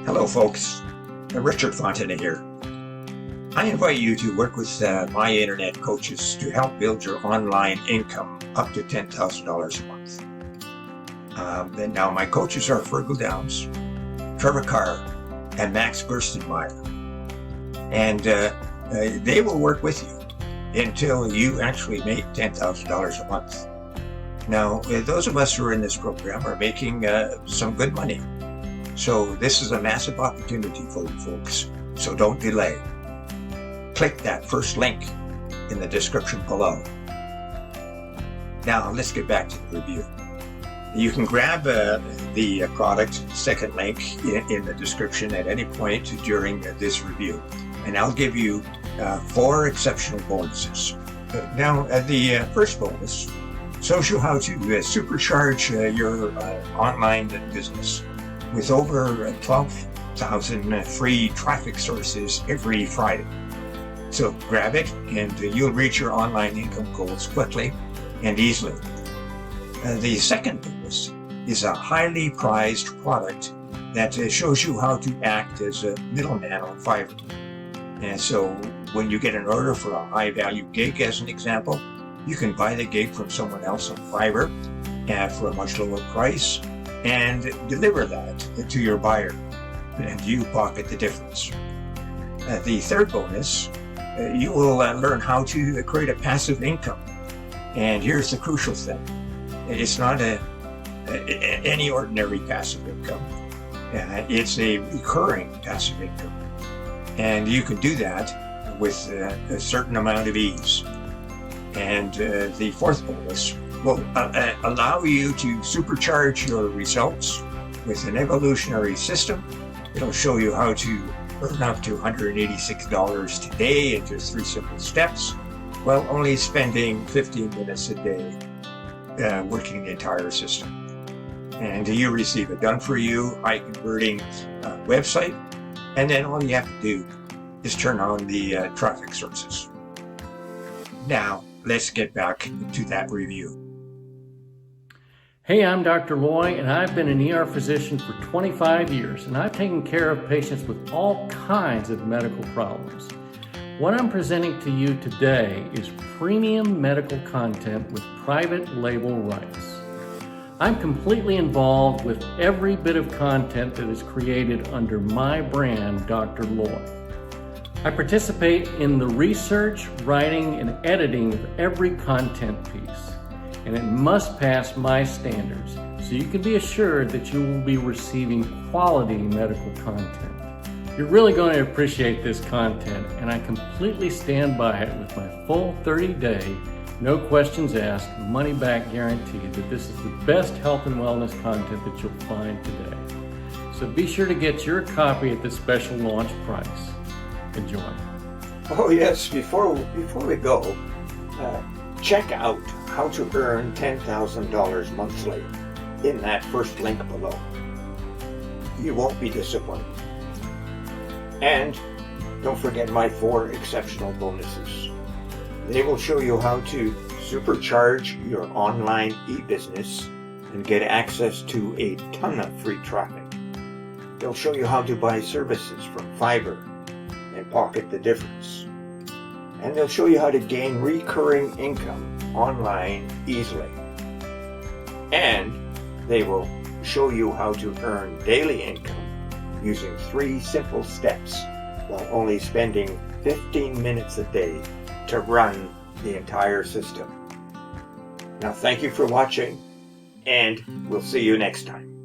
Hello folks, Richard Fontana here. I invite you to work with my internet coaches to help build your online income up to $10,000 a month. And now my coaches are Fergal Downs, Trevor Carr, and Max Gerstenmaier. And they will work with you until you actually make $10,000 a month. Now, those of us who are in this program are making some good money. So this is a massive opportunity for you folks, so don't delay. Click that first link in the description below. Now let's get back to the review. You can grab the product, second link in the description at any point during this review, and I'll give you 4 exceptional bonuses. Now the first bonus shows you how to supercharge your online business with over 12,000 free traffic sources every Friday. So grab it and you'll reach your online income goals quickly and easily. The second bonus is a highly prized product that shows you how to act as a middleman on Fiverr. And so when you get an order for a high value gig, as an example, you can buy the gig from someone else on Fiverr for a much lower price and deliver that to your buyer, and you pocket the difference. The third bonus, you will learn how to create a passive income. And here's the crucial thing. It's not any ordinary passive income. It's a recurring passive income. And you can do that with a certain amount of ease. And the fourth bonus will allow you to supercharge your results with an evolutionary system. It'll show you how to earn up to $186 today in just 3 simple steps, while only spending 15 minutes a day working the entire system. And you receive a done-for-you, high-converting website, and then all you have to do is turn on the traffic sources. Now, let's get back to that review. Hey, I'm Dr. Loy, and I've been an ER physician for 25 years, and I've taken care of patients with all kinds of medical problems. What I'm presenting to you today is premium medical content with private label rights. I'm completely involved with every bit of content that is created under my brand, Dr. Loy. I participate in the research, writing, and editing of every content piece, and it must pass my standards, so you can be assured that you will be receiving quality medical content. You're really going to appreciate this content, and I completely stand by it with my full 30-day, no questions asked, money-back guarantee that this is the best health and wellness content that you'll find today. So be sure to get your copy at the special launch price. Enjoy. Oh yes, before we go, check out how to earn $10,000 monthly in that first link below. You won't be disappointed. And don't forget my 4 exceptional bonuses. They will show you how to supercharge your online e-business and get access to a ton of free traffic. They'll show you how to buy services from Fiverr and pocket the difference. And they'll show you how to gain recurring income online easily. And they will show you how to earn daily income using 3 simple steps while only spending 15 minutes a day to run the entire system. Now thank you for watching, and we'll see you next time.